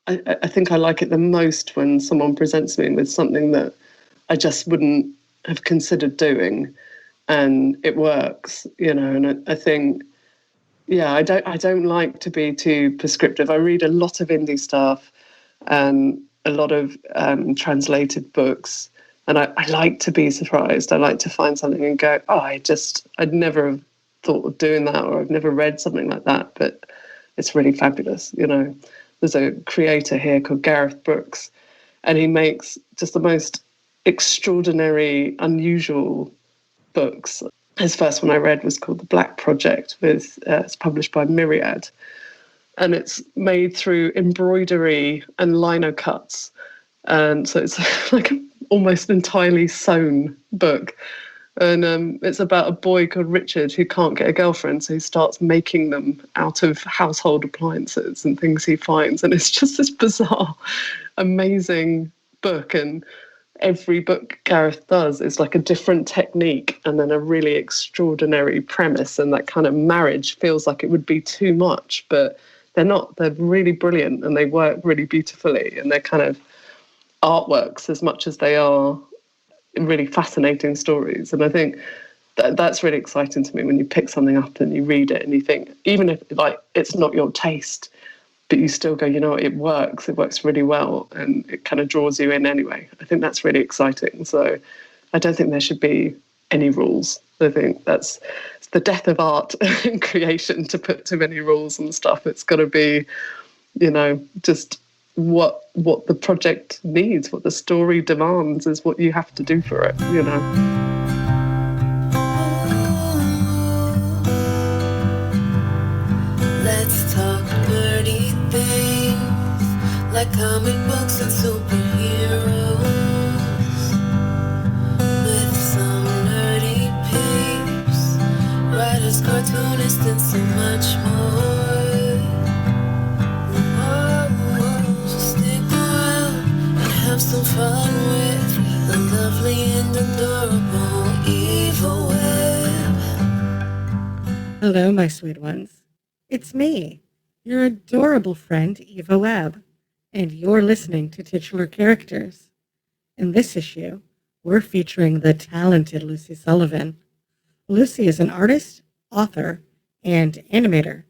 I think I like it the most when someone presents me with something that I just wouldn't have considered doing, and it works, And I think, yeah, I don't like to be too prescriptive. I read a lot of indie stuff and a lot of translated books, and I like to be surprised. I like to find something and go, oh, I'd never have thought of doing that, or I've never read something like that, but it's really fabulous. There's a creator here called Gareth Brooks, and he makes just the most extraordinary, unusual books. His first one I read was called The Black Project. It's published by Myriad, and it's made through embroidery and lino cuts, and so it's like an almost entirely sewn book. And it's about a boy called Richard who can't get a girlfriend, so he starts making them out of household appliances and things he finds. And it's just this bizarre, amazing book. And every book Gareth does is like a different technique and then a really extraordinary premise. And that kind of marriage feels like it would be too much, but they're not. They're really brilliant and they work really beautifully. And they're kind of artworks as much as they are really fascinating stories. And I think that's really exciting to me when you pick something up and you read it and you think, even if like it's not your taste, but you still go, it works really well, and it kind of draws you in anyway. I think that's really exciting. So I don't think there should be any rules. I think it's the death of art and creation to put too many rules and stuff. It's got to be, just what the project needs, what the story demands is what you have to do for it, Let's talk nerdy things, like comic books and superheroes, with some nerdy peeps, writers, cartoonists, and so much more. Have some fun with the lovely and adorable Eva Webb. Hello, my sweet ones. It's me, your adorable friend Eva Webb, and you're listening to Titular Characters. In this issue, we're featuring the talented Lucy Sullivan. Lucy is an artist, author, and animator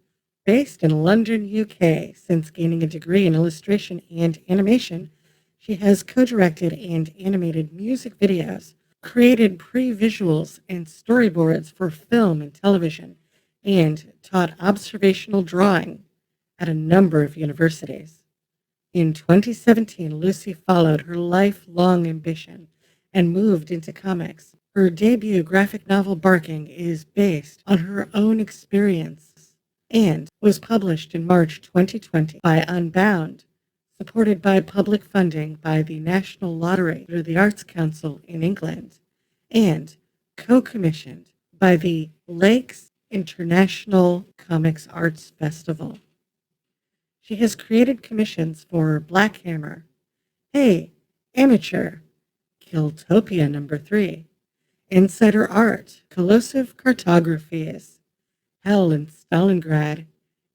based in London, UK. Since gaining a degree in illustration and animation, she has co-directed and animated music videos, created pre-visuals and storyboards for film and television, and taught observational drawing at a number of universities. In 2017, Lucy followed her lifelong ambition and moved into comics. Her debut graphic novel, Barking, is based on her own experience and was published in March 2020 by Unbound, supported by public funding by the National Lottery through the Arts Council in England, and co-commissioned by the Lakes International Comics Arts Festival. She has created commissions for Black Hammer, Hey, Amateur, Killtopia No. 3, Insider Art, Colossive Cartographies, Hell in Stalingrad,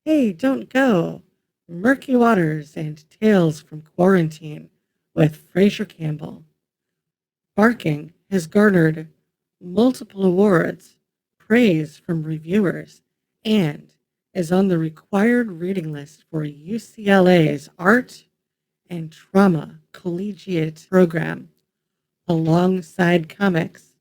Hey, Don't Go, Murky Waters and Tales from Quarantine with Fraser Campbell. Barking has garnered multiple awards, praise from reviewers, and is on the required reading list for UCLA's Art and Trauma Collegiate Program. Alongside comics,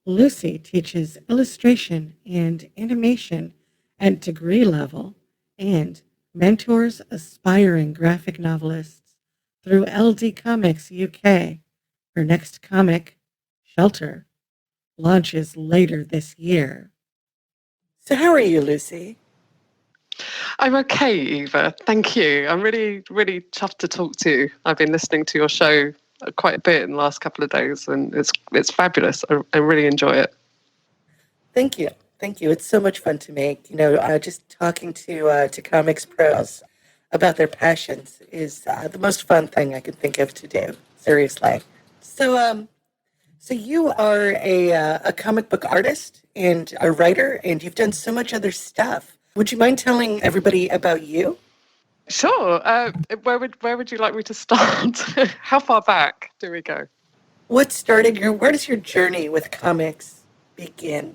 Lucy teaches illustration and animation at degree level and mentors aspiring graphic novelists through LD Comics UK. Her next comic, Shelter, launches later this year. So how are you, Lucy? I'm okay, Eva. Thank you. I'm really, really chuffed to talk to you. I've been listening to your show quite a bit in the last couple of days, and it's fabulous. I really enjoy it. Thank you. Thank you. It's so much fun to make. Just talking to comics pros about their passions is the most fun thing I can think of to do. Seriously. So you are a comic book artist and a writer, and you've done so much other stuff. Would you mind telling everybody about you? Sure. Where would you like me to start? How far back do we go? Where does your journey with comics begin?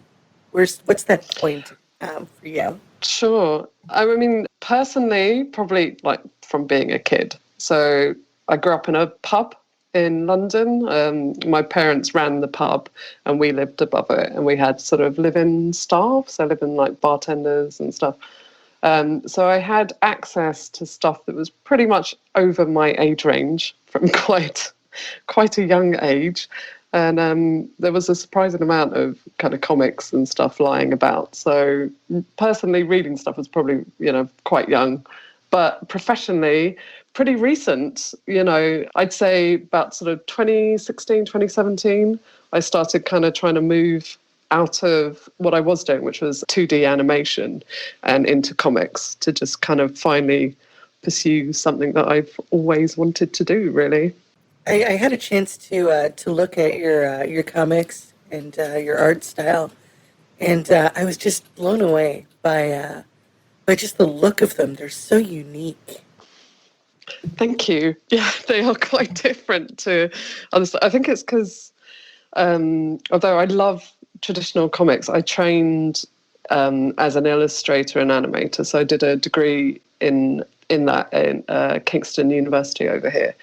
What's that point for you? Sure. I mean, personally, probably like from being a kid. So I grew up in a pub in London. My parents ran the pub and we lived above it, and we had sort of live-in staff, so live-in like bartenders and stuff. So I had access to stuff that was pretty much over my age range from quite a young age. And there was a surprising amount of kind of comics and stuff lying about. So personally, reading stuff was probably, quite young. But professionally, pretty recent. I'd say about sort of 2016, 2017, I started kind of trying to move out of what I was doing, which was 2D animation, and into comics to just kind of finally pursue something that I've always wanted to do, really. I had a chance to look at your comics and your art style, and I was just blown away by just the look of them. They're so unique. Thank you. Yeah, they are quite different to others. I think it's because, although I love traditional comics, I trained as an illustrator and animator. So I did a degree in that in Kingston University over here.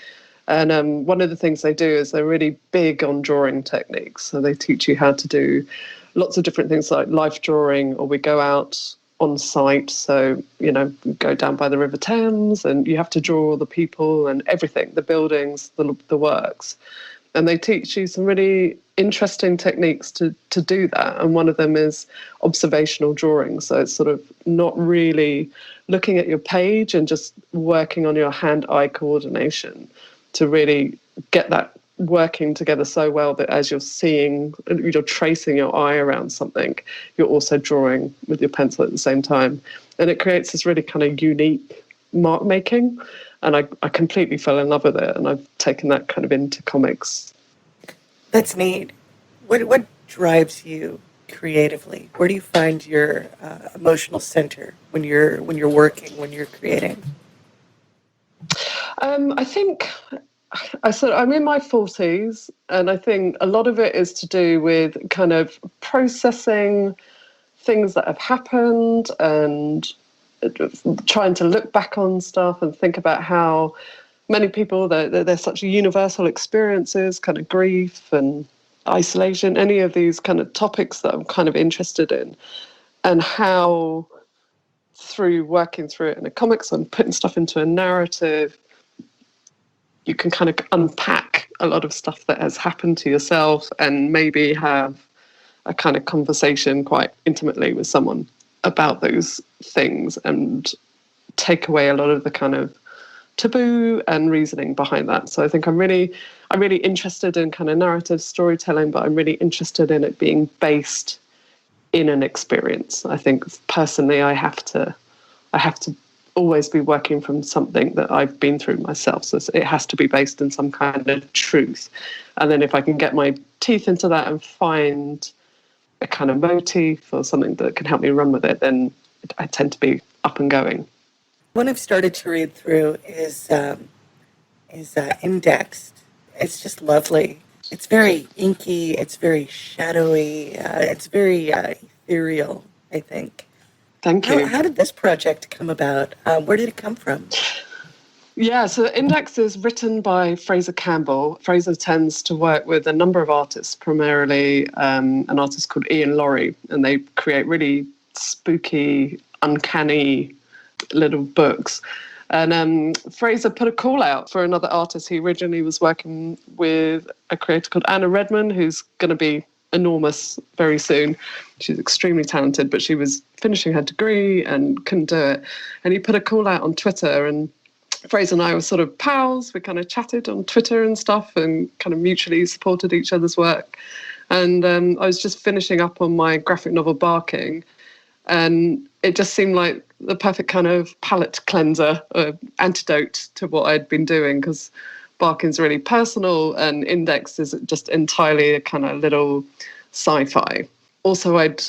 And one of the things they do is they're really big on drawing techniques. So they teach you how to do lots of different things like life drawing, or we go out on site. So, we go down by the River Thames and you have to draw all the people and everything, the buildings, the works. And they teach you some really interesting techniques to do that. And one of them is observational drawing. So it's sort of not really looking at your page and just working on your hand-eye coordination to really get that working together so well that as you're tracing your eye around something, you're also drawing with your pencil at the same time. And it creates this really kind of unique mark making. And I completely fell in love with it. And I've taken that kind of into comics. That's neat. What drives you creatively? Where do you find your emotional center when you're working, when you're creating? I think I'm in my 40s, and I think a lot of it is to do with kind of processing things that have happened and trying to look back on stuff and think about how many people, there's such universal experiences, kind of grief and isolation, any of these kind of topics that I'm kind of interested in, and how through working through it in a comics and putting stuff into a narrative, you can kind of unpack a lot of stuff that has happened to yourself and maybe have a kind of conversation quite intimately with someone about those things and take away a lot of the kind of taboo and reasoning behind that. So I think I'm really interested in kind of narrative storytelling, but I'm really interested in it being based in an experience. I think personally I have to always be working from something that I've been through myself. So it has to be based in some kind of truth. And then if I can get my teeth into that and find a kind of motif or something that can help me run with it, then I tend to be up and going. One I've started to read through is IND-XED. It's just lovely. It's very inky. It's very shadowy. It's very ethereal, I think. Thank you. How did this project come about? Where did it come from? Yeah, so IND-XED is written by Fraser Campbell. Fraser tends to work with a number of artists, primarily an artist called Ian Laurie, and they create really spooky, uncanny little books. And Fraser put a call out for another artist. He originally was working with a creator called Anna Redman, who's going to be enormous very soon. She's extremely talented, but she was finishing her degree and couldn't do it. And he put a call out on Twitter, and Fraser and I were sort of pals. We kind of chatted on Twitter and stuff and kind of mutually supported each other's work. And I was just finishing up on my graphic novel Barking, and it just seemed like the perfect kind of palate cleanser, antidote to what I'd been doing, because Barking's really personal and IND-XED is just entirely a kind of little sci-fi. Also, I'd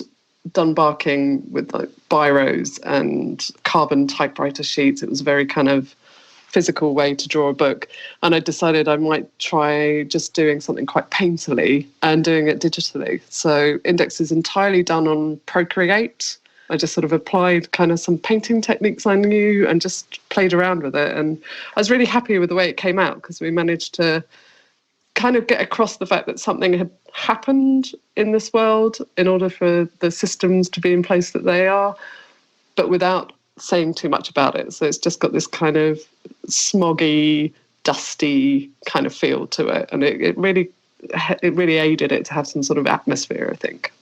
done barking with like biros and carbon typewriter sheets. It was a very kind of physical way to draw a book. And I decided I might try just doing something quite painterly and doing it digitally. So Index is entirely done on Procreate. I just sort of applied kind of some painting techniques I knew and just played around with it. And I was really happy with the way it came out because we managed to kind of get across the fact that something had happened in this world in order for the systems to be in place that they are, but without saying too much about it. So it's just got this kind of smoggy, dusty kind of feel to it. And it really aided it to have some sort of atmosphere, I think.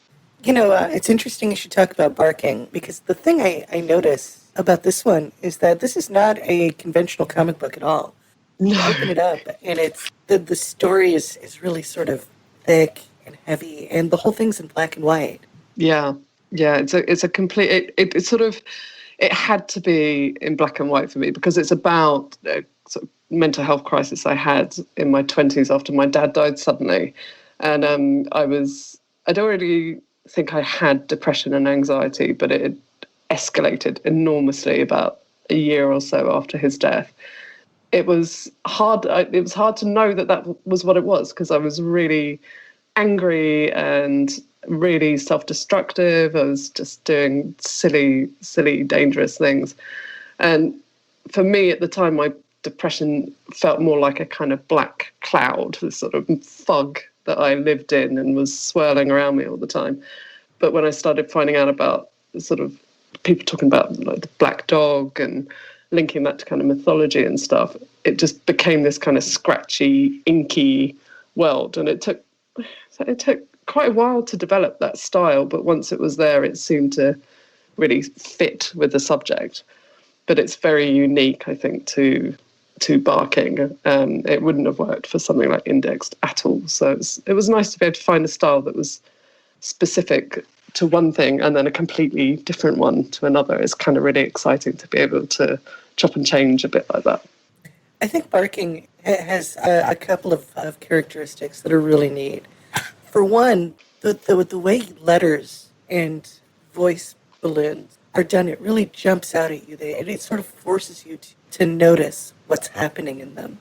You know, it's interesting you should talk about barking, because the thing I notice about this one is that this is not a conventional comic book at all. You open it up, and it's the story is really sort of thick and heavy, and the whole thing's in black and white. Yeah. It's a complete. It sort of. It had to be in black and white for me because it's about a sort of mental health crisis I had in my 20s after my dad died suddenly. And I'd already think I had depression and anxiety, but it had escalated enormously about a year or so after his death. It was hard. It was hard to know that was what it was because I was really angry and really self-destructive. I was just doing silly, dangerous things. And for me at the time, my depression felt more like a kind of black cloud, this sort of fog that I lived in and was swirling around me all the time. But when I started finding out about sort of people talking about like the black dog and linking that to kind of mythology and stuff, it just became this kind of scratchy, inky world. And it took quite a while to develop that style, but once it was there, it seemed to really fit with the subject. But it's very unique, I think, to barking. It wouldn't have worked for something like Indexed at all. So it was nice to be able to find a style that was specific to one thing and then a completely different one to another. It's kind of really exciting to be able to chop and change a bit like that. I think barking has a couple of characteristics that are really neat. For one, the way letters and voice balloons are done, it really jumps out at you. It sort of forces you to notice what's happening in them.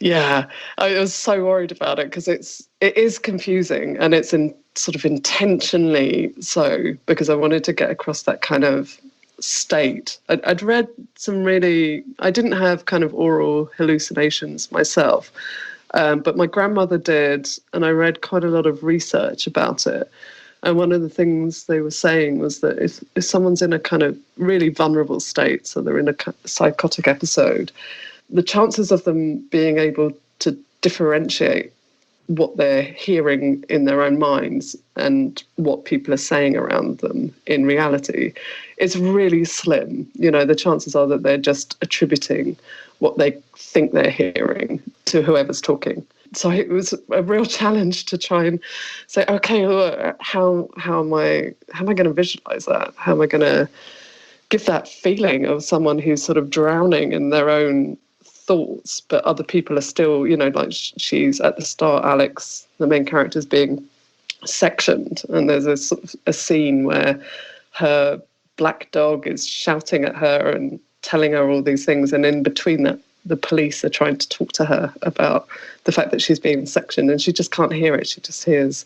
Yeah, I was so worried about it because it is confusing, and it's sort of intentionally so because I wanted to get across that kind of state. I'd read some I didn't have kind of oral hallucinations myself. But my grandmother did, and I read quite a lot of research about it. And one of the things they were saying was that if someone's in a kind of really vulnerable state, so they're in a psychotic episode, the chances of them being able to differentiate what they're hearing in their own minds and what people are saying around them in reality is really slim. You know, the chances are that they're just attributing what they think they're hearing to whoever's talking. So it was a real challenge to try and say, okay, how am I going to visualize that? How am I going to give that feeling of someone who's sort of drowning in their own thoughts, but other people are still, you know, like she's at the start, Alex, the main character, is being sectioned, and there's a sort of a scene where her black dog is shouting at her and telling her all these things, and in between that, the police are trying to talk to her about the fact that she's being sectioned, and she just can't hear it. She just hears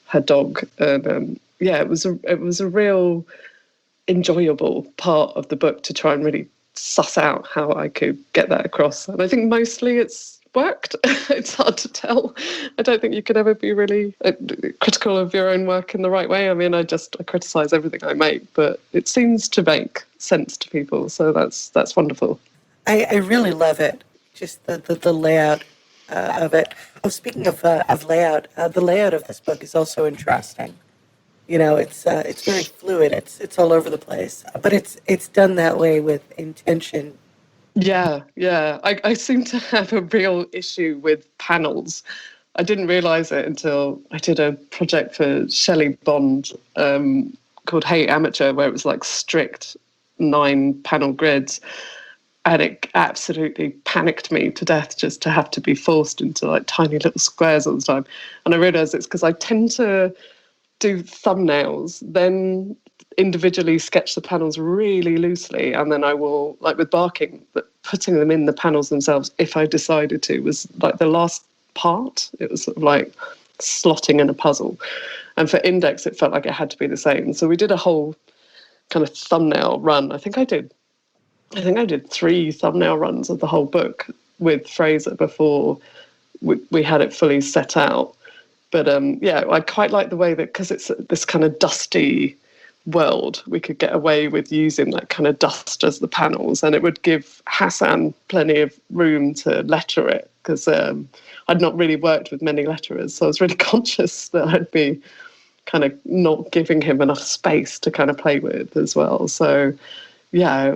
her dog. And it was a real enjoyable part of the book to try and really suss out how I could get that across. And I think mostly it's worked. It's hard to tell. I don't think you could ever be really critical of your own work in the right way. I mean, I criticise everything I make, but it seems to make sense to people. So that's wonderful. I really love it. Just the layout of it. Oh, speaking of layout, the layout of this book is also interesting. You know, it's very fluid. It's all over the place, but it's done that way with intention. Yeah. I seem to have a real issue with panels. I didn't realise it until I did a project for Shelley Bond called Hey Amateur, where it was like strict 9-panel grids. And it absolutely panicked me to death just to have to be forced into like tiny little squares all the time. And I realised it's because I tend to do thumbnails, then individually sketch the panels really loosely, and then I will, like with barking, but putting them in the panels themselves, if I decided to, was like the last part. It was sort of like slotting in a puzzle. And for Index, it felt like it had to be the same. So we did a whole kind of thumbnail run. I think I did 3 thumbnail runs of the whole book with Fraser before we had it fully set out. But yeah, I quite like the way that, because it's this kind of dusty world, we could get away with using that kind of dust as the panels, and it would give Hassan plenty of room to letter it, because I'd not really worked with many letterers, so I was really conscious that I'd be kind of not giving him enough space to kind of play with as well. So yeah,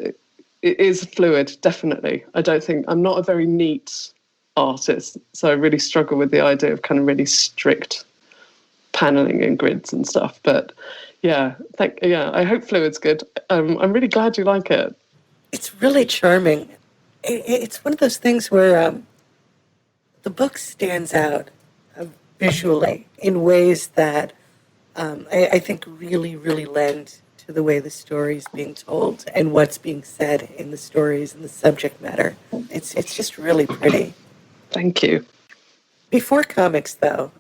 it is fluid, definitely. I'm not a very neat artist, so I really struggle with the idea of kind of really strict paneling and grids and stuff. But yeah, I hope fluid's good. I'm really glad you like it. It's really charming. It's one of those things where the book stands out visually in ways that I think really, really lend to the way the story is being told and what's being said in the stories and the subject matter. It's just really pretty. Thank you. Before comics, though,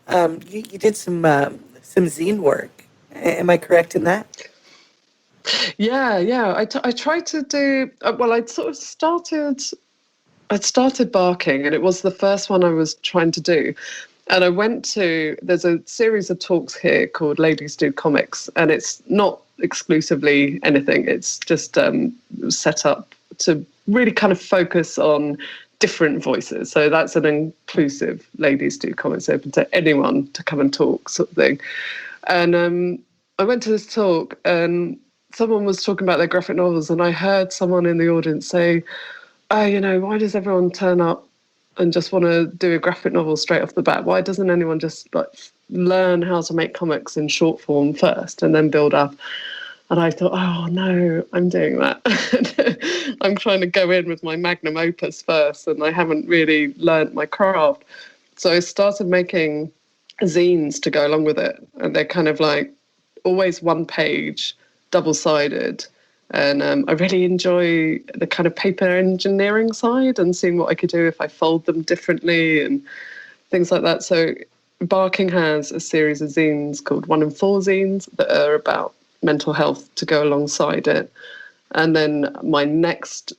you did some zine work. Am I correct in that? Yeah. I tried to do, well, I'd started barking, and it was the first one I was trying to do. And I there's a series of talks here called Ladies Do Comics, and it's not exclusively anything. It's just set up to really kind of focus on different voices. So that's an inclusive Ladies Do Comics, open to anyone to come and talk sort of thing. And I went to this talk, and someone was talking about their graphic novels, and I heard someone in the audience say, oh, why does everyone turn up and just want to do a graphic novel straight off the bat? Why doesn't anyone just like learn how to make comics in short form first and then build up? And I thought, oh no, I'm doing that. I'm trying to go in with my magnum opus first, and I haven't really learned my craft. So I started making zines to go along with it, and they're kind of like always one page, double-sided. And I really enjoy the kind of paper engineering side and seeing what I could do if I fold them differently and things like that. So Barking has a series of zines called 1 in 4 zines that are about mental health to go alongside it. And then my next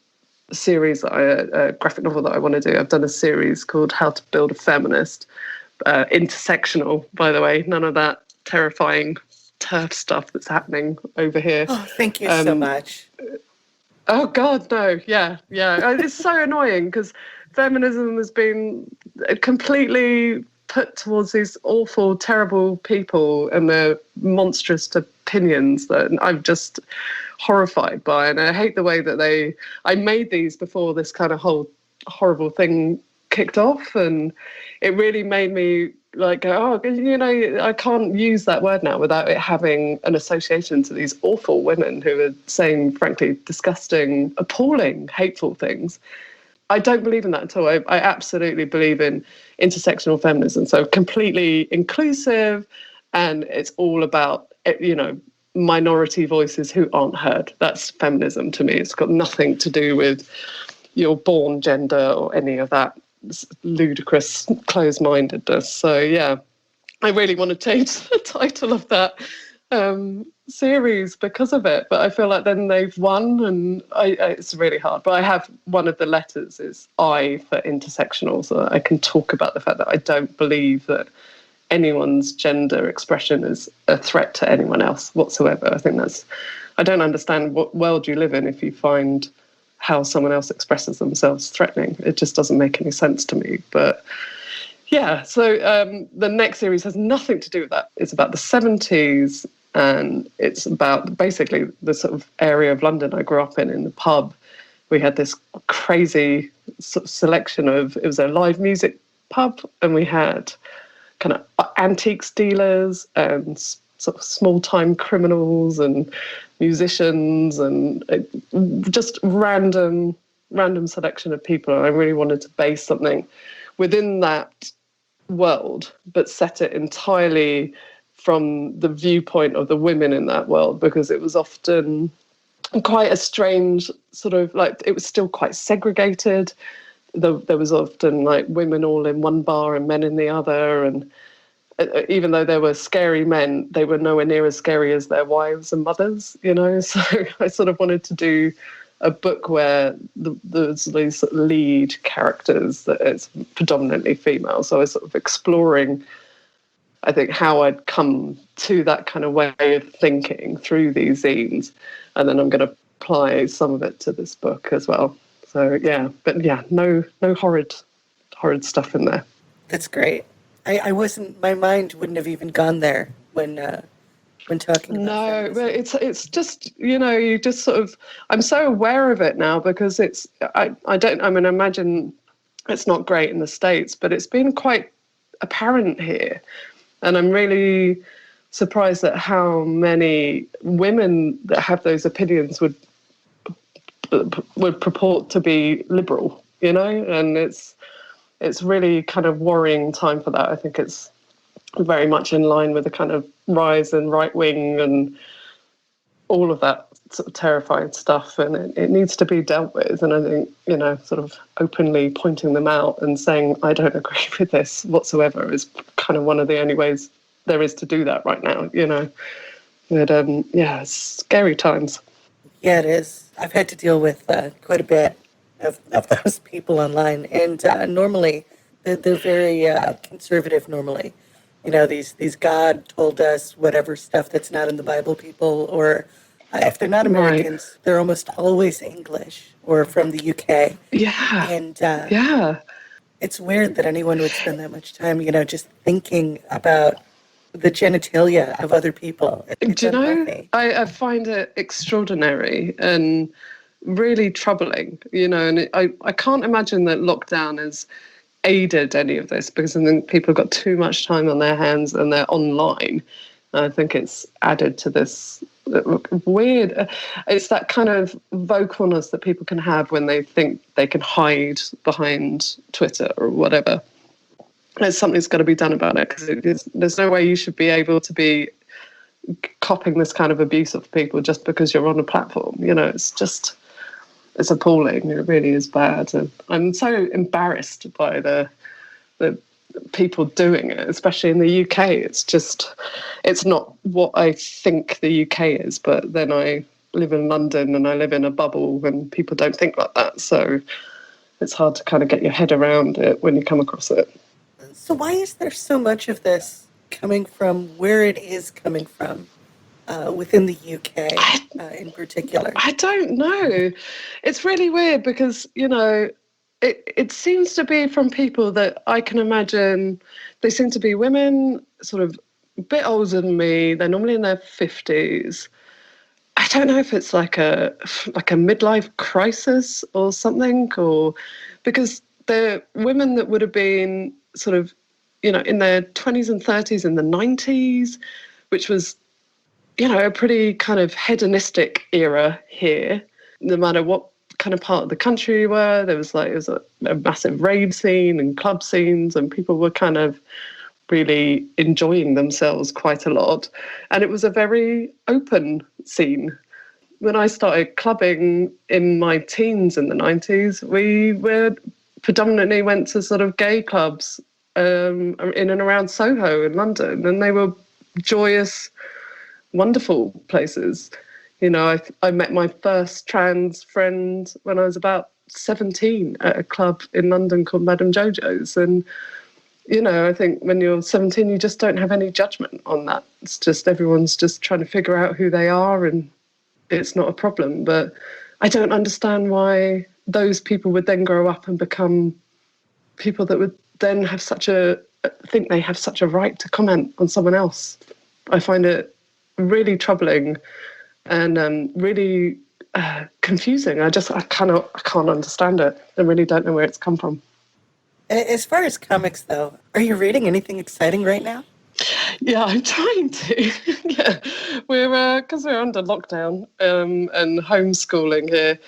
series, a graphic novel that I want to do, I've done a series called How to Build a Feminist, intersectional, by the way, none of that terrifying turf stuff that's happening over here. Oh, thank you so much. Oh God, no, yeah. It's so annoying because feminism has been completely put towards these awful, terrible people and their monstrous opinions that I'm just horrified by. And I hate the way that I made these before this kind of whole horrible thing kicked off, and it really made me like go, I can't use that word now without it having an association to these awful women who are saying, frankly, disgusting, appalling, hateful things. I don't believe in that at all. I absolutely believe in intersectional feminism, so completely inclusive, and it's all about, minority voices who aren't heard. That's feminism to me. It's got nothing to do with your born gender or any of that ludicrous closed-mindedness. So yeah, I really want to change the title of that series because of it, but I feel like then they've won, and it's really hard. But I have one of the letters is I for intersectional, so that I can talk about the fact that I don't believe that anyone's gender expression is a threat to anyone else whatsoever. I think I don't understand what world you live in if you find how someone else expresses themselves threatening. It just doesn't make any sense to me. But yeah, so the next series has nothing to do with that. It's about the 70s, and it's about basically the sort of area of London I grew up in the pub. We had this crazy sort of selection of, it was a live music pub, and we had kind of antiques dealers and sort of small-time criminals and musicians and just random selection of people. And I really wanted to base something within that world, but set it entirely from the viewpoint of the women in that world, because it was often quite a strange sort of, like, it was still quite segregated. There was often like women all in one bar and men in the other, and even though there were scary men, they were nowhere near as scary as their wives and mothers, you know. So I sort of wanted to do a book where there's these sort of lead characters that it's predominantly female. So I was sort of exploring, I think, how I'd come to that kind of way of thinking through these zines, and then I'm going to apply some of it to this book as well. So yeah, but yeah, no horrid stuff in there. That's great. I wasn't. My mind wouldn't have even gone there when talking about No, feminism. but it's just, you know, you just sort of, I'm so aware of it now, because it's, I imagine it's not great in the States, but it's been quite apparent here. And I'm really surprised at how many women that have those opinions would purport to be liberal, you know, and it's really kind of worrying time for that. I think it's very much in line with the kind of rise in right wing and all of that sort of terrifying stuff, and it needs to be dealt with. And I think, you know, sort of openly pointing them out and saying, I don't agree with this whatsoever, is kind of one of the only ways there is to do that right now, you know. But yeah, it's scary times. Yeah, it is. I've had to deal with quite a bit of those people online, and normally they're very conservative. Normally, you know, these God told us whatever stuff that's not in the Bible people, or if they're not Americans, they're almost always English or from the UK. Yeah, And yeah. it's weird that anyone would spend that much time, you know, just thinking about the genitalia of other people. Do you know, unhealthy. I find it extraordinary and really troubling, you know, and I can't imagine that lockdown has aided any of this, because I think people have got too much time on their hands and they're online. And I think it's added to this weird, it's that kind of vocalness that people can have when they think they can hide behind Twitter or whatever. Something's got to be done about it, because there's no way you should be able to be copying this kind of abuse of people just because you're on a platform. You know, it's appalling. It really is bad. And I'm so embarrassed by the people doing it, especially in the UK. It's not what I think the UK is, but then I live in London and I live in a bubble and people don't think like that. So it's hard to kind of get your head around it when you come across it. So why is there so much of this coming from where it is coming from within the UK in particular? I don't know. It's really weird because, you know, it seems to be from people that I can imagine. They seem to be women, sort of a bit older than me. They're normally in their 50s. I don't know if it's like a midlife crisis or something, or because they're women that would have been sort of, you know, in their 20s and 30s in the 90s, which was, you know, a pretty kind of hedonistic era here. No matter what kind of part of the country you were, it was a massive rave scene and club scenes, and people were kind of really enjoying themselves quite a lot. And it was a very open scene. When I started clubbing in my teens in the 90s, we predominantly went to sort of gay clubs in and around Soho in London, and they were joyous, wonderful places. You know, I met my first trans friend when I was about 17 at a club in London called Madame Jojo's. And, you know, I think when you're 17, you just don't have any judgment on that. It's just everyone's just trying to figure out who they are, and it's not a problem. But I don't understand why those people would then grow up and become people that would then have think they have such a right to comment on someone else. I find it really troubling and really confusing. I can't understand it. I really don't know where it's come from. As far as comics, though, are you reading anything exciting right now? Yeah, I'm trying to. Yeah, because we're under lockdown and homeschooling here.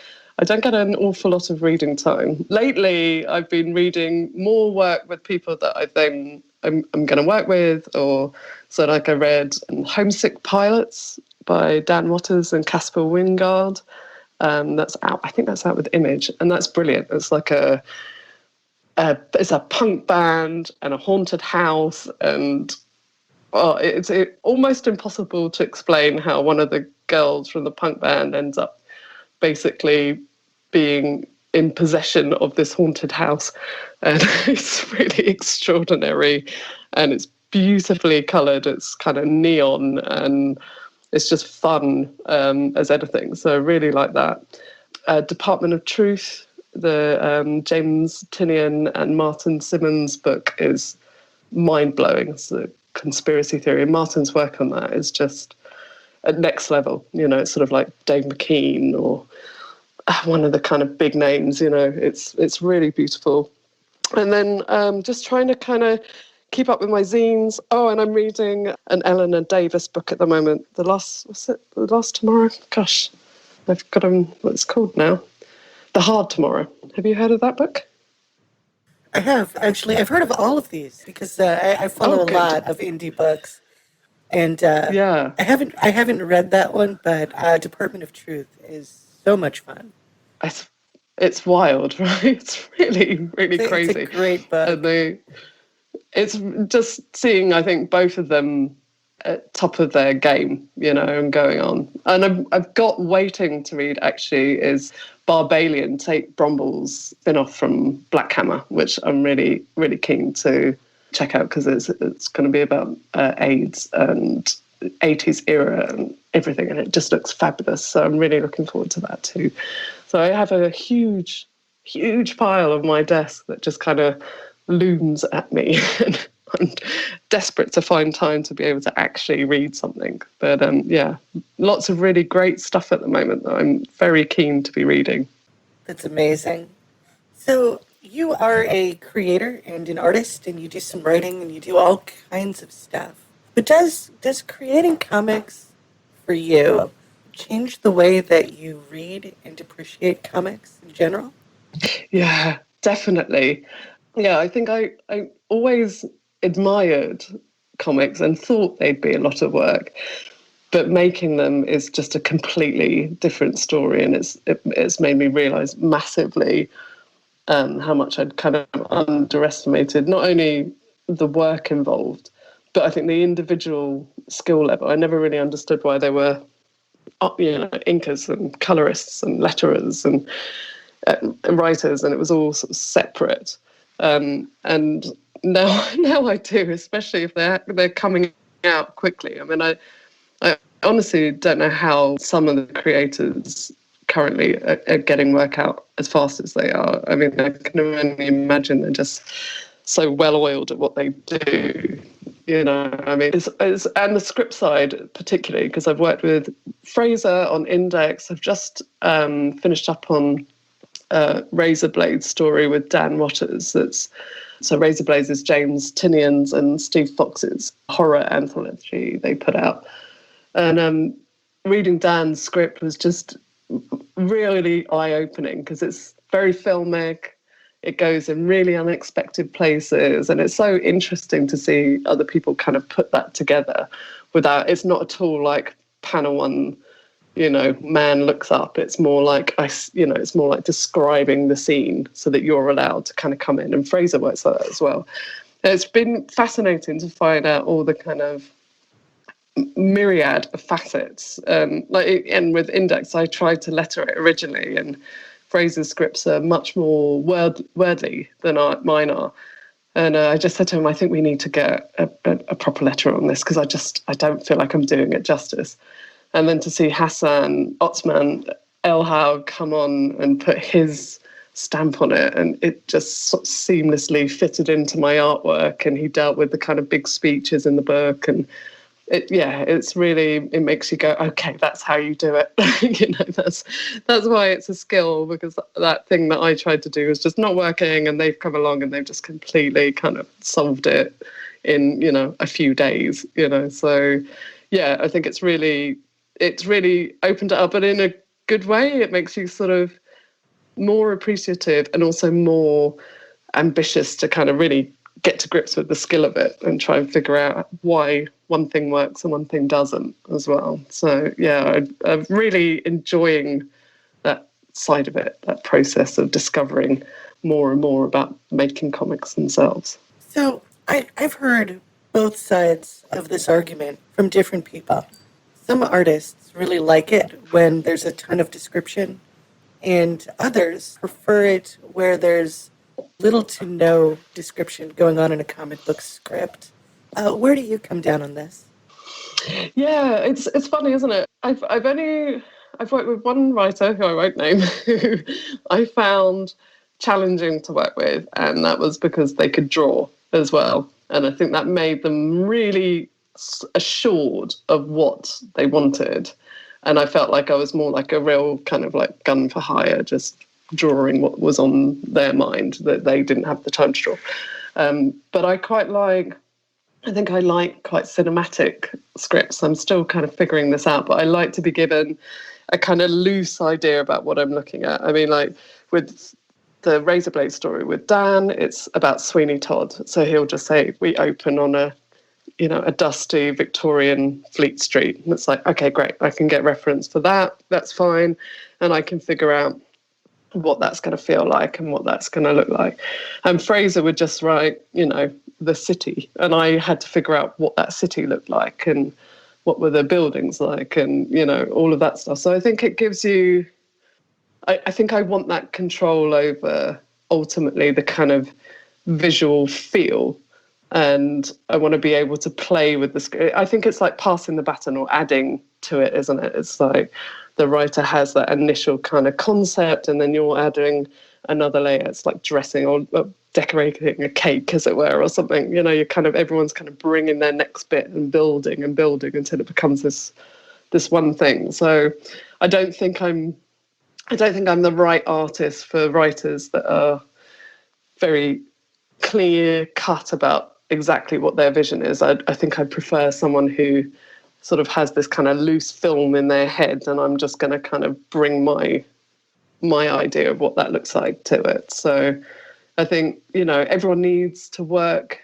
I don't get an awful lot of reading time. Lately, I've been reading more work with people that I then I'm going to work with. Or so like I read Homesick Pilots by Dan Watters and Casper Wingard. That's out. I think that's out with Image, and that's brilliant. It's like it's a punk band and a haunted house, and it's almost impossible to explain how one of the girls from the punk band ends up basically being in possession of this haunted house, and it's really extraordinary, and it's beautifully coloured. It's kind of neon, and it's just fun as anything. So I really like that. Department of Truth, the James Tinian and Martin Simmons book, is mind-blowing. It's a conspiracy theory. And Martin's work on that is just at next level. It's sort of like Dave McKean or one of the kind of big names. It's really beautiful. And then just trying to kind of keep up with my zines. Oh, and I'm reading an Eleanor Davis book at the moment. The Last Tomorrow? Gosh, I've forgotten what it's called now. The Hard Tomorrow. Have you heard of that book? I have, actually. I've heard of all of these because I follow a lot of indie books. And yeah. I haven't read that one, but Department of Truth is so much fun. It's wild, right? It's really, really crazy. It's a great book. And it's just seeing, I think, both of them at top of their game, and going on. And I've got waiting to read, actually, is Barbalian, Tate Bromble's spin-off from Black Hammer, which I'm really, really keen to check out because it's going to be about AIDS and 80s era and everything, and it just looks fabulous. So I'm really looking forward to that too. So I have a huge, huge pile on my desk that just kind of looms at me, and I'm desperate to find time to be able to actually read something. But lots of really great stuff at the moment that I'm very keen to be reading. That's amazing. So you are a creator and an artist, and you do some writing, and you do all kinds of stuff. But does creating comics for you change the way that you read and appreciate comics in general? Yeah, definitely. Yeah, I think I always admired comics and thought they'd be a lot of work, but making them is just a completely different story, and it's made me realise massively how much I'd kind of underestimated not only the work involved, but I think the individual skill level. I never really understood why there were inkers and colorists and letterers and writers, and it was all sort of separate. And now I do, especially if they're coming out quickly. I mean, I honestly don't know how some of the creators currently are getting work out as fast as they are. I mean, I can only imagine they're just so well oiled at what they do. I mean, and the script side particularly, because I've worked with Fraser on Index. I've just finished up on Razorblades story with Dan Watters. So Razorblades is James Tinian's and Steve Fox's horror anthology they put out. And reading Dan's script was just really eye-opening because it's very filmic. It goes in really unexpected places, and it's so interesting to see other people kind of put that together it's not at all like panel one, man looks up. It's more like it's more like describing the scene so that you're allowed to kind of come in. And Fraser works like that as well. And it's been fascinating to find out all the kind of myriad of facets. And with Index, I tried to letter it originally, and Fraser's scripts are much more wordly than mine are. And I just said to him, I think we need to get a proper letter on this because I don't feel like I'm doing it justice. And then to see Hassan Otsmane-Elhaou come on and put his stamp on it, and it just sort of seamlessly fitted into my artwork, and he dealt with the kind of big speeches in the book, and it makes you go, okay, that's how you do it. That's why it's a skill, because that thing that I tried to do was just not working, and they've come along and they've just completely kind of solved it in a few days. So yeah, I think it's really opened it up, but in a good way. It makes you sort of more appreciative and also more ambitious to kind of really get to grips with the skill of it and try and figure out why one thing works and one thing doesn't as well. So yeah, I'm really enjoying that side of it, that process of discovering more and more about making comics themselves. So I've heard both sides of this argument from different people. Some artists really like it when there's a ton of description, and others prefer it where there's little to no description going on in a comic book script. Where do you come down on this? Yeah, it's funny, isn't it? I've worked with one writer who I won't name who I found challenging to work with, and that was because they could draw as well. And I think that made them really assured of what they wanted. And I felt like I was more like a real kind of like gun for hire, just drawing what was on their mind that they didn't have the time to draw. But I think I like quite cinematic scripts. I'm still kind of figuring this out, but I like to be given a kind of loose idea about what I'm looking at. I mean, like with the Razorblades story with Dan, it's about Sweeney Todd. So he'll just say, we open on a dusty Victorian Fleet Street. And it's like, okay, great. I can get reference for that. That's fine. And I can figure out what that's going to feel like and what that's going to look like. And Fraser would just write, the city. And I had to figure out what that city looked like and what were the buildings like and, all of that stuff. So I think it gives you, I think I want that control over ultimately the kind of visual feel. And I want to be able to play with the script. I think it's like passing the baton or adding to it, isn't it? It's like the writer has that initial kind of concept and then you're adding another layer. It's like dressing or decorating a cake, as it were, or something. You're kind of, everyone's kind of bringing their next bit and building until it becomes this one thing. So I don't think I'm the right artist for writers that are very clear cut about exactly what their vision is. I think I prefer someone who sort of has this kind of loose film in their head, and I'm just going to kind of bring my idea of what that looks like to it. So I think, everyone needs to work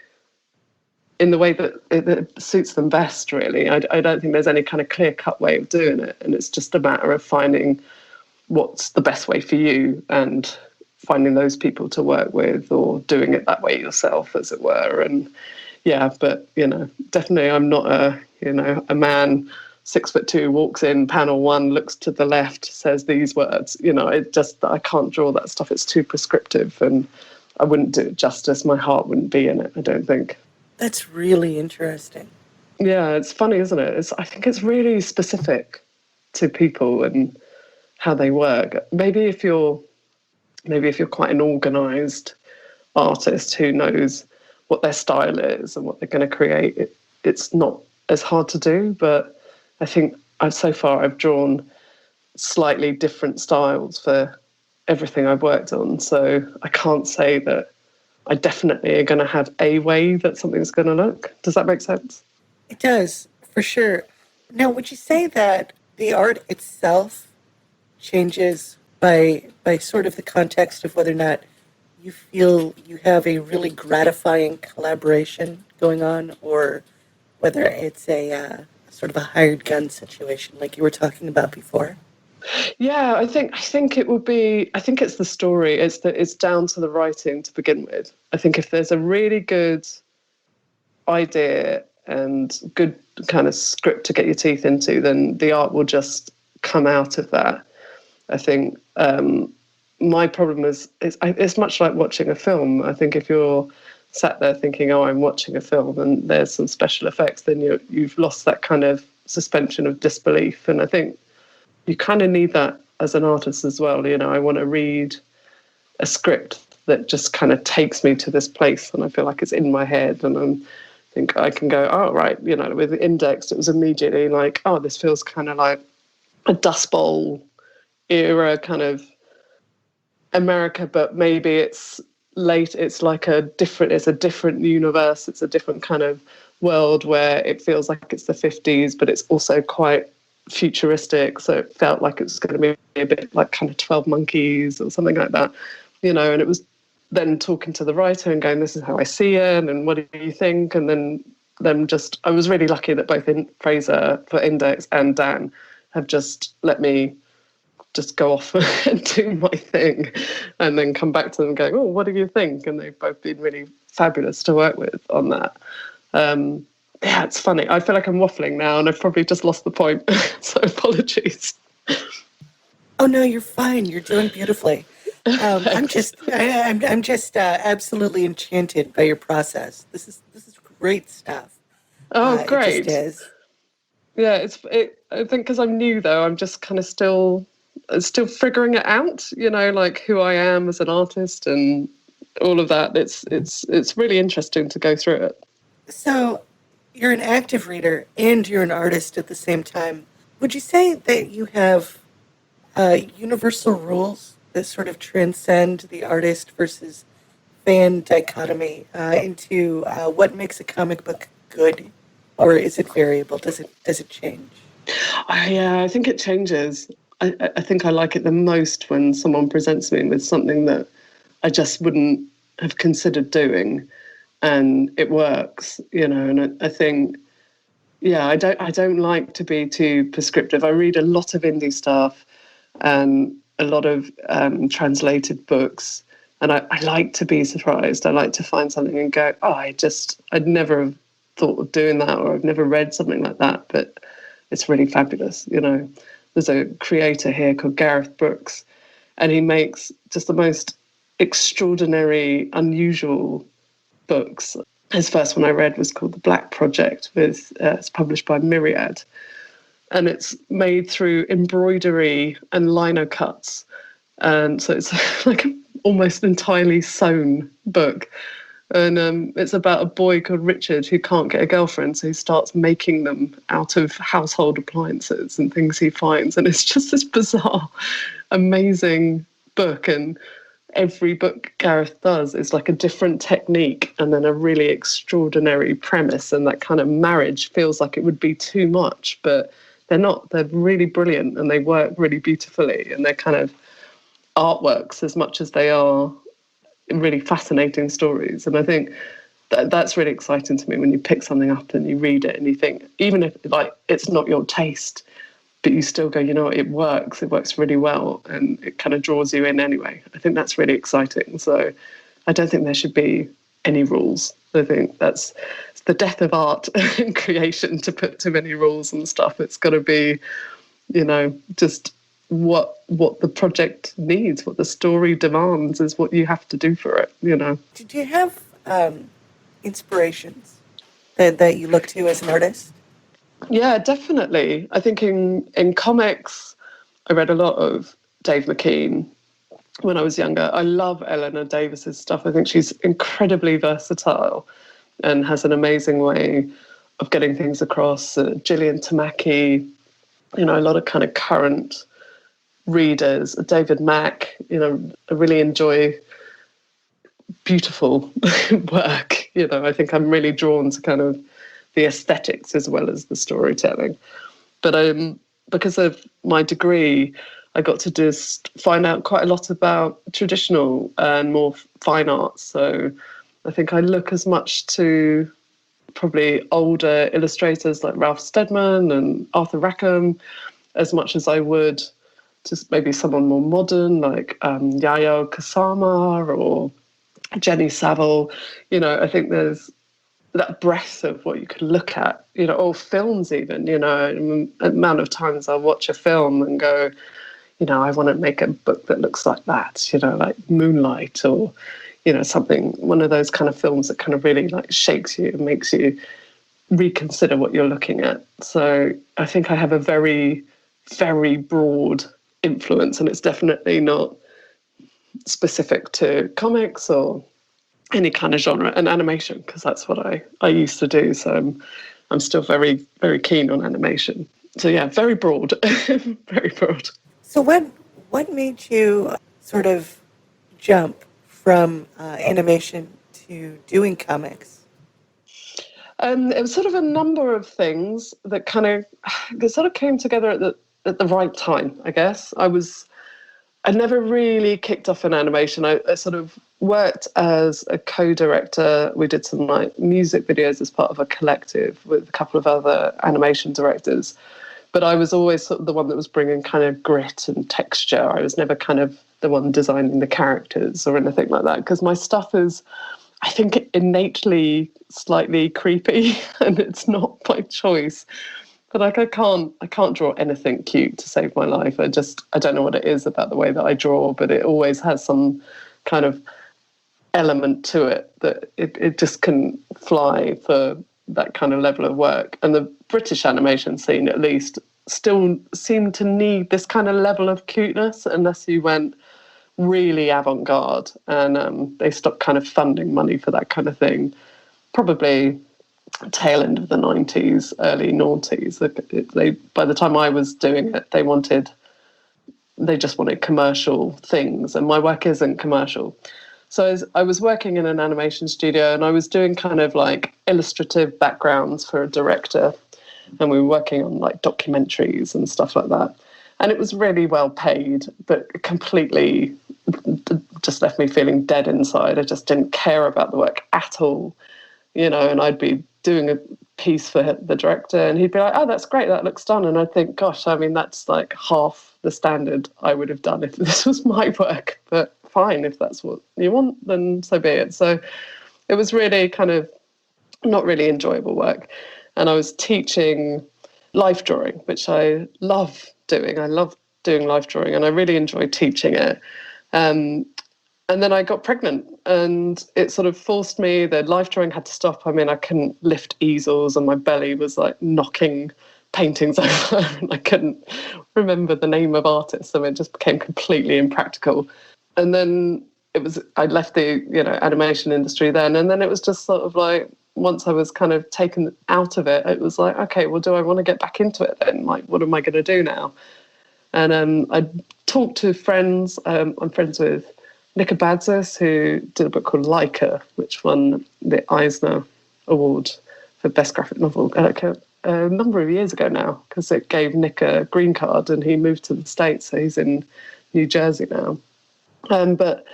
in the way that it suits them best, really. I don't think there's any kind of clear-cut way of doing it, and it's just a matter of finding what's the best way for you and finding those people to work with or doing it that way yourself, as it were. And yeah, but, definitely I'm not a man 6'2", walks in, panel 1, looks to the left, says these words. I can't draw that stuff. It's too prescriptive and I wouldn't do it justice. My heart wouldn't be in it, I don't think. That's really interesting. Yeah, it's funny, isn't it? I think it's really specific to people and how they work. Maybe if you're quite an organised artist who knows what their style is and what they're going to create, it's not as hard to do. But I think so far I've drawn slightly different styles for everything I've worked on. So I can't say that I definitely are going to have a way that something's going to look. Does that make sense? It does, for sure. Now, would you say that the art itself changes by sort of the context of whether or not you feel you have a really gratifying collaboration going on, or whether it's a sort of a hired gun situation like you were talking about before? Yeah, I think it would be. I think it's the story. It's down to the writing to begin with. I think if there's a really good idea and good kind of script to get your teeth into, then the art will just come out of that. I think my problem is it's much like watching a film. I think if you're sat there thinking, oh, I'm watching a film and there's some special effects, then you've lost that kind of suspension of disbelief. And I think you kind of need that as an artist as well. I want to read a script that just kind of takes me to this place and I feel like it's in my head and I think I can go, oh, right, with Indexed, it was immediately like, oh, this feels kind of like a Dust Bowl era kind of America, but maybe it's late. It's like a different universe. It's a different kind of world where it feels like it's the 50s, but it's also quite futuristic. So it felt like it was going to be a bit like kind of 12 Monkeys or something like that, and it was then talking to the writer and going, this is how I see it, and what do you think? And then I was really lucky that both Fraser for Index and Dan have just let me just go off and do my thing and then come back to them going, oh, what do you think? And they've both been really fabulous to work with on that. Yeah, it's funny. I feel like I'm waffling now and I've probably just lost the point. So apologies. Oh, no, you're fine. You're doing beautifully. I'm just absolutely enchanted by your process. This is great stuff. Oh, great. It just is. Yeah, I think because I'm new though, I'm just kind of still figuring it out, like who I am as an artist and all of that. It's really interesting to go through it. So you're an active reader and you're an artist at the same time. Would you say that you have universal rules that sort of transcend the artist versus fan dichotomy into what makes a comic book good? Or is it variable? Does it change? I think it changes. I think I like it the most when someone presents me with something that I just wouldn't have considered doing, and it works, And I think, I don't like to be too prescriptive. I read a lot of indie stuff and a lot of translated books, and I like to be surprised. I like to find something and go, oh, I'd never have thought of doing that, or I've never read something like that, but it's really fabulous. There's a creator here called Gareth Brooks, and he makes just the most extraordinary, unusual books. His first one I read was called The Black Project. It's published by Myriad, and it's made through embroidery and lino cuts, and so it's like an almost entirely sewn book. And it's about a boy called Richard who can't get a girlfriend, so he starts making them out of household appliances and things he finds. And it's just this bizarre, amazing book. And every book Gareth does is like a different technique and then a really extraordinary premise. And that kind of marriage feels like it would be too much, but they're not. They're really brilliant and they work really beautifully. And they're kind of artworks as much as they are really fascinating stories. And I think that's really exciting to me when you pick something up and you read it and you think, even if it's not your taste, but you still go, it works really well, and it kind of draws you in anyway. I think that's really exciting. So I don't think there should be any rules. I think it's the death of art and creation to put too many rules and stuff. It's got to be, just what the project needs, what the story demands is what you have to do for it, Did you have inspirations that you look to as an artist? Yeah, definitely. I think in comics, I read a lot of Dave McKean when I was younger. I love Eleanor Davis's stuff. I think she's incredibly versatile and has an amazing way of getting things across. Gillian Tamaki, a lot of kind of current readers. David Mack, I really enjoy beautiful work. I think I'm really drawn to kind of the aesthetics as well as the storytelling. But because of my degree, I got to just find out quite a lot about traditional and more fine arts. So I think I look as much to probably older illustrators like Ralph Steadman and Arthur Rackham as much as I would just maybe someone more modern like Yayoi Kusama or Jenny Saville. I think there's that breadth of what you can look at, or films even, the amount of times I'll watch a film and go, I want to make a book that looks like that, like Moonlight or, something, one of those kind of films that kind of really like shakes you and makes you reconsider what you're looking at. So I think I have a very, very broad influence, and it's definitely not specific to comics or any kind of genre, and animation, because that's what I used to do. So I'm still very, very keen on animation. So yeah, very broad, very broad. So what made you sort of jump from animation to doing comics? It was sort of a number of things that kind of came together at the right time, I guess. I was I never really kicked off in animation. I sort of worked as a co-director. We did some like music videos as part of a collective with a couple of other animation directors. But I was always sort of the one that was bringing kind of grit and texture. I was never kind of the one designing the characters or anything like that, because my stuff is, I think, innately slightly creepy, and it's not by choice. But like I can't draw anything cute to save my life. I don't know what it is about the way that I draw, but it always has some kind of element to it that it just can fly for that kind of level of work. And the British animation scene, at least, still seemed to need this kind of level of cuteness unless you went really avant-garde, and they stopped kind of funding money for that kind of thing. Probably tail end of the 90s, early noughties. They by the time I was doing it, they just wanted commercial things, and my work isn't commercial. So I was working in an animation studio, and I was doing kind of like illustrative backgrounds for a director, and we were working on like documentaries and stuff like that. And it was really well paid, but completely just left me feeling dead inside. I just didn't care about the work at all, and I'd be doing a piece for the director, and he'd be like, "Oh, that's great, that looks done." And I'd think, gosh, I mean, that's like half the standard I would have done if this was my work. But fine, if that's what you want, then so be it. So it was really kind of not really enjoyable work. And I was teaching life drawing, which I love doing. I love doing life drawing, and I really enjoyed teaching it. And then I got pregnant, and it sort of forced me. The life drawing had to stop. I mean, I couldn't lift easels, and my belly was like knocking paintings over, and I couldn't remember the name of artists, so it just became completely impractical. And then I left the animation industry then, and then it was just sort of like, once I was kind of taken out of it, it was like, okay, well, do I want to get back into it then? Like, what am I going to do now? And I talked to friends. I'm friends with Nika Badzis, who did a book called Leica, which won the Eisner Award for Best Graphic Novel a number of years ago now, because it gave Nick a green card and he moved to the States, so he's in New Jersey now. But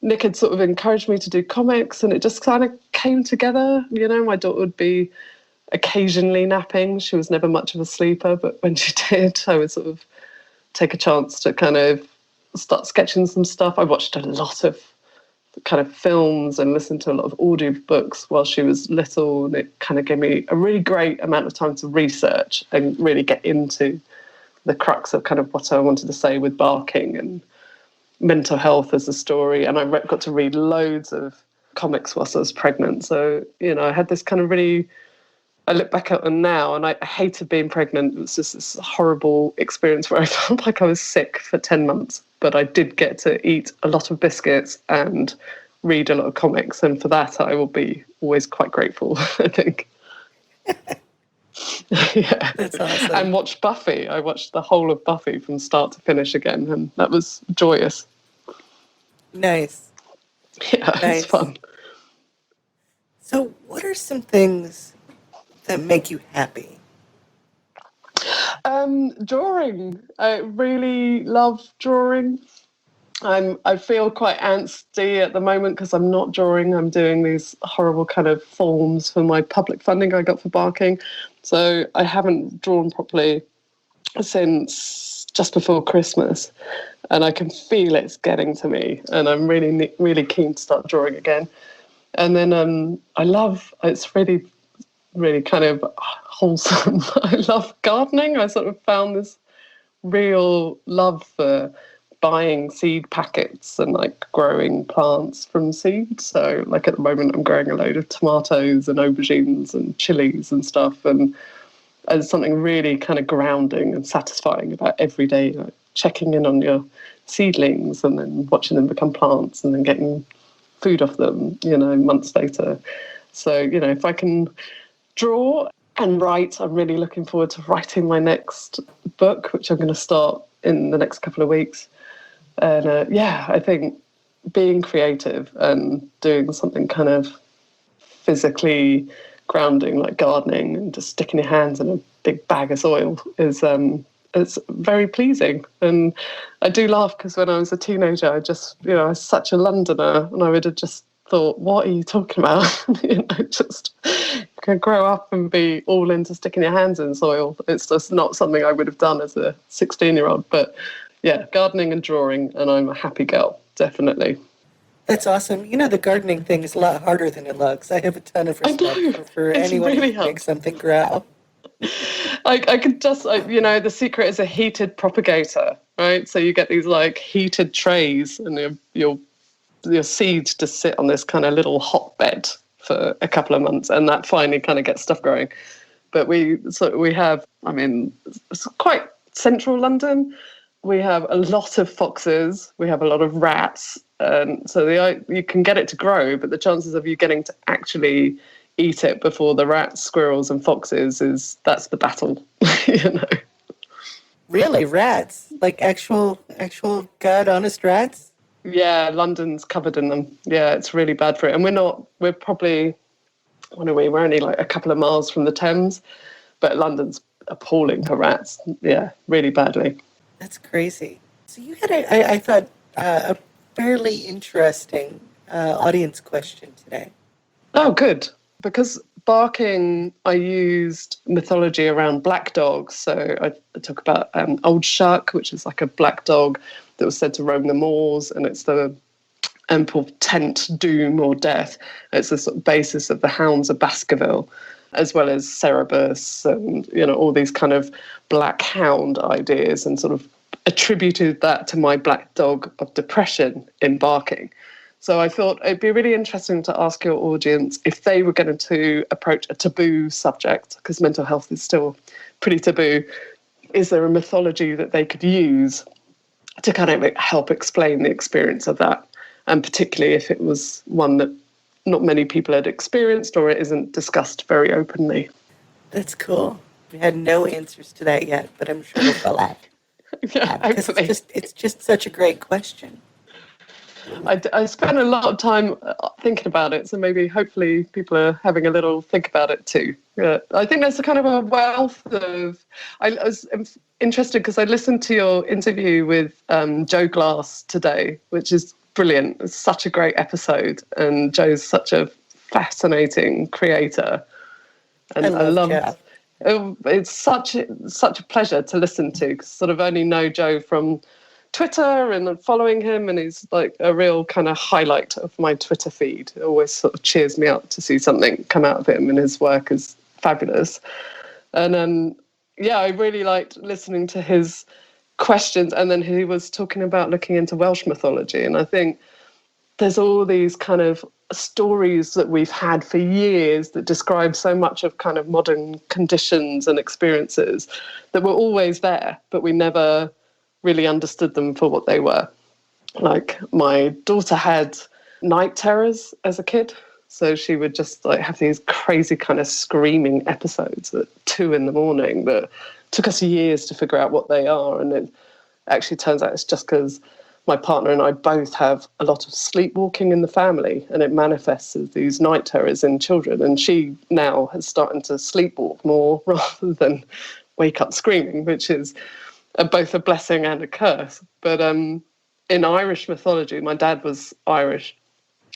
Nick had sort of encouraged me to do comics, and it just kind of came together. My daughter would be occasionally napping. She was never much of a sleeper, but when she did, I would sort of take a chance to kind of start sketching some stuff. I watched a lot of kind of films and listened to a lot of audio books while she was little, and it kind of gave me a really great amount of time to research and really get into the crux of kind of what I wanted to say with barking and mental health as a story. And I got to read loads of comics whilst I was pregnant. So, I had this kind of really, I look back at them now, and I hated being pregnant. It was just this horrible experience where I felt like I was sick for 10 months, but I did get to eat a lot of biscuits and read a lot of comics. And for that, I will be always quite grateful, I think. Yeah. That's awesome. And watch Buffy. I watched the whole of Buffy from start to finish again, and that was joyous. Nice. Yeah, Nice. it's fun. So what are some things that make you happy? Drawing. I really love drawing. I feel quite angsty at the moment because I'm not drawing. I'm doing these horrible kind of forms for my public funding I got for barking. So I haven't drawn properly since just before Christmas, and I can feel it's getting to me, and I'm really, really keen to start drawing again. And then it's really, really kind of wholesome. I love gardening. I sort of found this real love for buying seed packets and like growing plants from seeds. So like at the moment I'm growing a load of tomatoes and aubergines and chilies and stuff, and there's something really kind of grounding and satisfying about every day, like checking in on your seedlings and then watching them become plants and then getting food off them, months later. So, if I can draw and write, I'm really looking forward to writing my next book, which I'm going to start in the next couple of weeks. And I think being creative and doing something kind of physically grounding, like gardening and just sticking your hands in a big bag of soil, is it's very pleasing. And I do laugh because when I was a teenager, I was such a Londoner, and I would have just thought, what are you talking about? Just grow up and be all into sticking your hands in soil. It's just not something I would have done as a 16-year-old. But yeah, gardening and drawing, and I'm a happy girl, definitely. That's awesome. The gardening thing is a lot harder than it looks. I have a ton of respect for anyone really who can make something grow. I could just, the secret is a heated propagator, right? So you get these like heated trays, and your seeds just sit on this kind of little hotbed for a couple of months, and that finally kind of gets stuff growing. But we have, it's quite central London. We have a lot of foxes. We have a lot of rats. So you can get it to grow, but the chances of you getting to actually eat it before the rats, squirrels, and foxes that's the battle. Really, rats? Like actual god honest rats? Yeah, London's covered in them. Yeah, it's really bad for it. And we're probably, what are we? We're only like a couple of miles from the Thames, but London's appalling for rats. Yeah, really badly. That's crazy. So you had, I thought, a fairly interesting audience question today. Oh, good. Because barking, I used mythology around black dogs. So I talk about Old Shuck, which is like a black dog that was said to roam the moors, and it's the portent doom or death. It's the sort of basis of the Hounds of Baskerville, as well as Cerberus and, all these kind of black hound ideas, and sort of attributed that to my black dog of depression in barking. So I thought it'd be really interesting to ask your audience if they were going to approach a taboo subject, because mental health is still pretty taboo. Is there a mythology that they could use to kind of help explain the experience of that? And particularly if it was one that not many people had experienced, or it isn't discussed very openly. That's cool. We had no answers to that yet, but I'm sure we'll fill out. Yeah, because it's just such a great question. I spent a lot of time thinking about it, so maybe hopefully people are having a little think about it too. I think there's a kind of a wealth of... I was interested because I listened to your interview with Joe Glass today, which is brilliant. It's such a great episode, and Joe's such a fascinating creator. And I love Joe. It's such a pleasure to listen to, because sort of only know Joe from Twitter and following him, and he's like a real kind of highlight of my Twitter feed. It always sort of cheers me up to see something come out of him, and his work is fabulous. And I really liked listening to his questions, and then he was talking about looking into Welsh mythology, and I think there's all these kind of stories that we've had for years that describe so much of kind of modern conditions and experiences that were always there, but we never really understood them for what they were. Like, my daughter had night terrors as a kid, so she would just like have these crazy kind of screaming episodes at 2 a.m. that took us years to figure out what they are. And it actually turns out it's just because my partner and I both have a lot of sleepwalking in the family, and it manifests as these night terrors in children. And she now has started to sleepwalk more rather than wake up screaming, which is both a blessing and a curse. But in Irish mythology, my dad was Irish,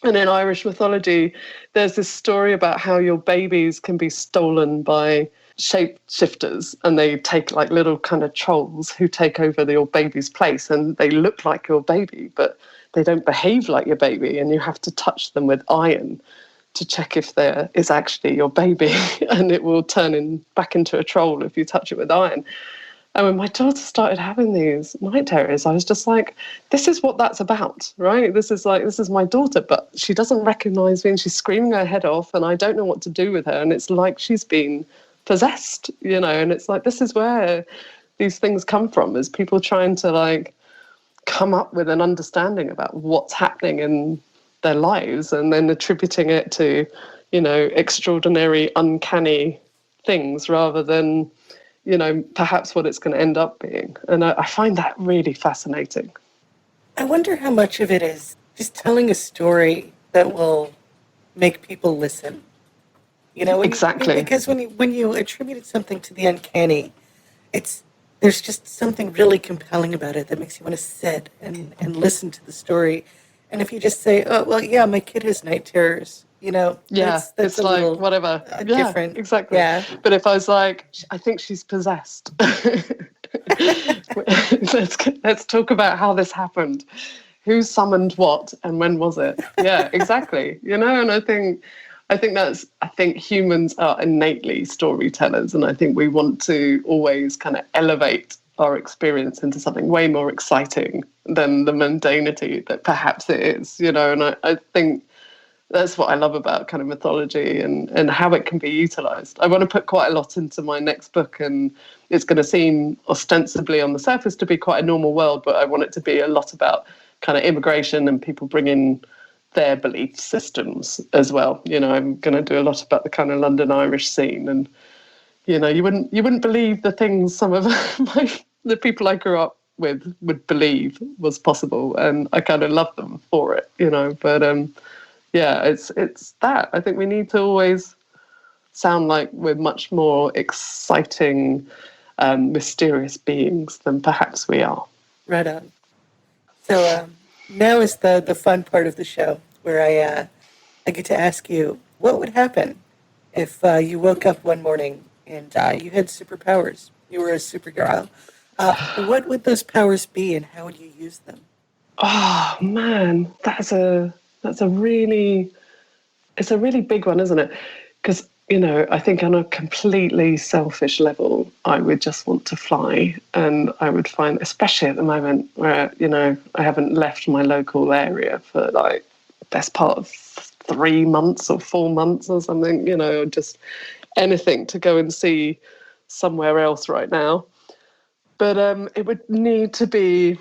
and in Irish mythology, there's this story about how your babies can be stolen by shapeshifters, and they take like little kind of trolls who take over your baby's place, and they look like your baby, but they don't behave like your baby, and you have to touch them with iron to check if there is actually your baby, and it will turn back into a troll if you touch it with iron. And when my daughter started having these night terrors, I was just like, this is what that's about, right? This is my daughter, but she doesn't recognize me, and she's screaming her head off, and I don't know what to do with her. And it's like she's been possessed, and it's like, this is where these things come from, is people trying to like come up with an understanding about what's happening in their lives, and then attributing it to, extraordinary, uncanny things rather than, perhaps what it's going to end up being. And I find that really fascinating. I wonder how much of it is just telling a story that will make people listen. Exactly. Because when you attribute something to the uncanny, it's There's just something really compelling about it that makes you want to sit and listen to the story. And if you just say, oh, well, yeah, my kid has night terrors, Yeah, that's it's a like little whatever. Yeah, different. exactly. Yeah. But if I was like, I think she's possessed. let's talk about how this happened. Who summoned what and when was it? Yeah, exactly. And I think humans are innately storytellers, and I think we want to always kind of elevate our experience into something way more exciting than the mundanity that perhaps it is, and I think that's what I love about kind of mythology and how it can be utilized. I want to put quite a lot into my next book, and it's going to seem ostensibly on the surface to be quite a normal world, but I want it to be a lot about kind of immigration and people bringing their belief systems as well. I'm going to do a lot about the kind of London Irish scene, and you wouldn't believe the things some of the people I grew up with would believe was possible, and I kind of love them for it. But yeah, it's that. I think we need to always sound like we're much more exciting, mysterious beings than perhaps we are. Right on. So now is the fun part of the show where I get to ask you, what would happen if you woke up one morning and you had superpowers? You were a superhero. What would those powers be, and how would you use them? Oh man, it's a really big one, isn't it? Because I think on a completely selfish level, I would just want to fly, and I would find, especially at the moment where I haven't left my local area for like the best part of 3 months or 4 months or something, just anything to go and see somewhere else right now. But it would need to be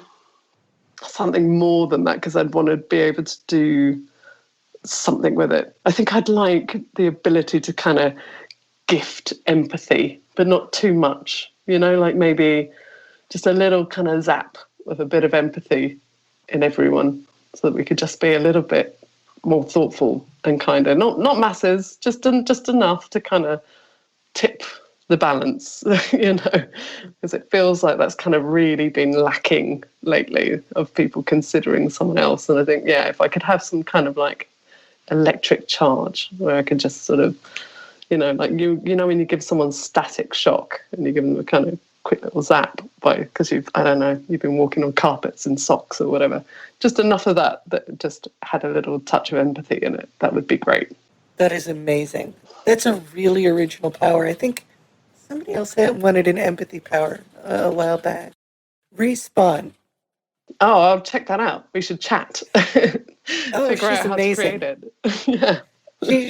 something more than that, because I'd want to be able to do something with it. I think I'd like the ability to kind of gift empathy, but not too much, like maybe just a little kind of zap of a bit of empathy in everyone, so that we could just be a little bit more thoughtful and kind of not masses, just enough to kind of tip the balance, because it feels like that's kind of really been lacking lately, of people considering someone else. And I think, yeah, if I could have some kind of like electric charge where I could just sort of, like when you give someone static shock and you give them a kind of quick little zap because you've been walking on carpets in socks or whatever, just enough of that just had a little touch of empathy in it, that would be great. That is amazing. That's a really original power. I think somebody else wanted an empathy power a while back. Respawn. Oh, I'll check that out. We should chat. Oh, Figure out she's how amazing. to create it. Yeah.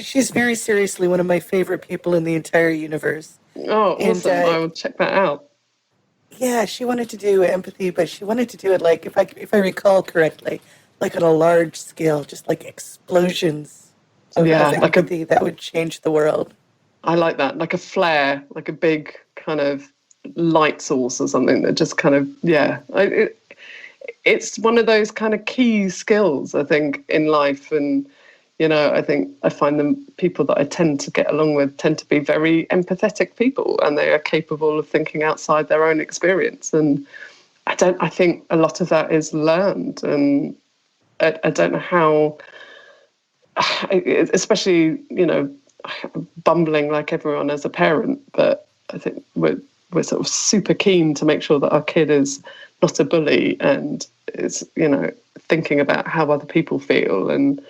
She's very seriously one of my favorite people in the entire universe. Oh, awesome. I will check that out. Yeah, she wanted to do empathy, but she wanted to do it like, if I recall correctly, like on a large scale, just like explosions of empathy that would change the world. I like that, like a flare, like a big kind of light source or something that just kind of, it's one of those kind of key skills, I think, in life. And, I think I find the people that I tend to get along with tend to be very empathetic people, and they are capable of thinking outside their own experience. And I think a lot of that is learned. And I don't know how, especially, bumbling like everyone as a parent, but I think we're sort of super keen to make sure that our kid is not a bully and is, thinking about how other people feel. And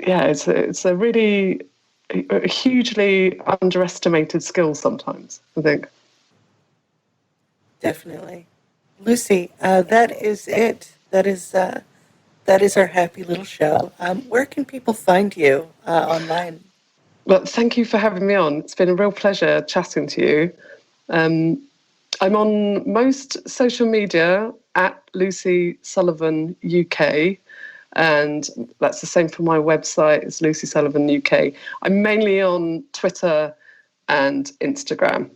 yeah, it's a really a hugely underestimated skill sometimes, I think. Definitely. Lucy, that is it. That is our happy little show. Where can people find you online? Well, thank you for having me on. It's been a real pleasure chatting to you. I'm on most social media at Lucy Sullivan UK, and that's the same for my website. It's Lucy Sullivan UK. I'm mainly on Twitter and Instagram.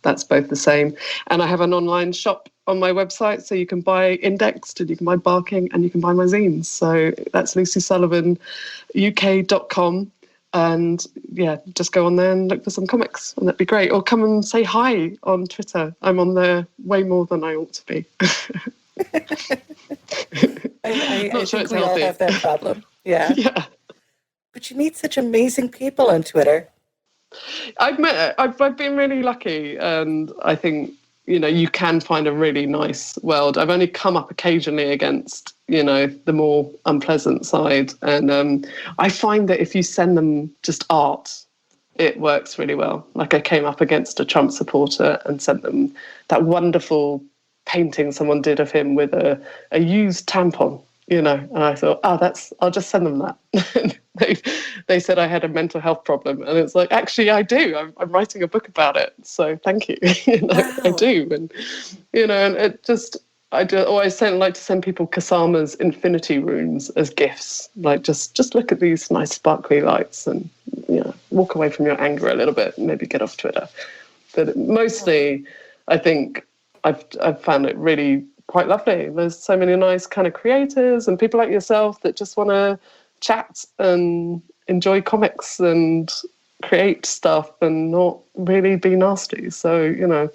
That's both the same. And I have an online shop on my website, so you can buy Indexed and you can buy Barking and you can buy my zines. So that's lucysullivanuk.com. And yeah, just go on there and look for some comics, and that'd be great. Or come and say hi on Twitter. I'm on there way more than I ought to be. I Not sure think it's we all healthy. have that problem. Yeah. Yeah. But you meet such amazing people on Twitter. I've been really lucky, and I think, you know, you can find a really nice world. I've only come up occasionally against, you know, the more unpleasant side, and I find that if you send them just art, it works really well. Like, I came up against a Trump supporter and sent them that wonderful painting someone did of him with a used tampon, you know, and I thought, I'll just send them that. They said I had a mental health problem, and it's like, actually I do. I'm writing a book about it, so thank you. You know, Wow. I do. And you know, and it just, I do always like to send people Kasama's infinity runes as gifts. Like, just look at these nice sparkly lights, and, you know, walk away from your anger a little bit, and maybe get off Twitter. But mostly, I think I've found it really quite lovely. There's so many nice kind of creators and people like yourself that just want to chat and enjoy comics and create stuff and not really be nasty. So, you know,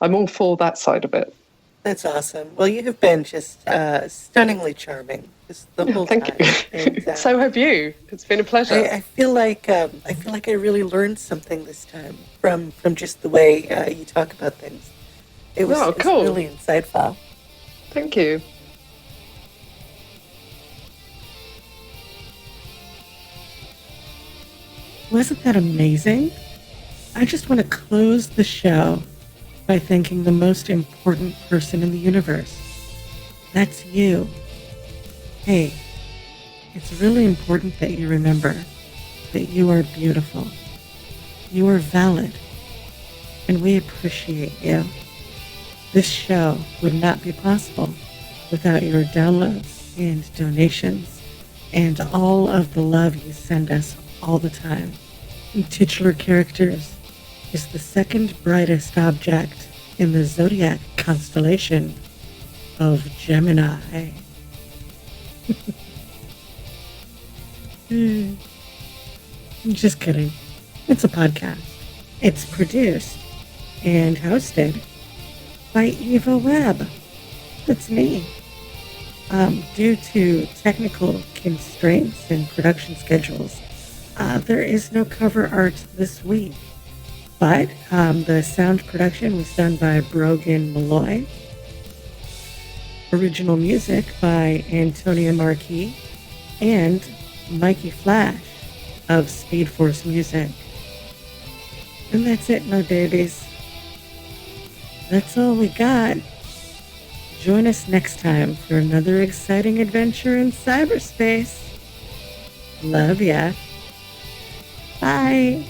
I'm all for that side of it. That's awesome. Well, you have been just stunningly charming just the whole Thank time. you. And, So have you. It's been a pleasure. I feel like I really learned something this time from just the way you talk about things. It was, Oh, it was cool. really insightful. Thank you. Wasn't that amazing? I just want to close the show by thanking the most important person in the universe. That's you. Hey, it's really important that you remember that you are beautiful. You are valid. And we appreciate you. This show would not be possible without your downloads and donations and all of the love you send us all the time. And titular characters is the second brightest object in the zodiac constellation of Gemini. Just kidding. It's a podcast. It's produced and hosted by Eva Webb. That's me. Due to technical constraints and production schedules, there is no cover art this week. But the sound production was done by Brogan Malloy. Original music by Antonia Marquis and Mikey Flash of Speed Force Music. And that's it, my babies. That's all we got. Join us next time for another exciting adventure in cyberspace. Love ya. Bye.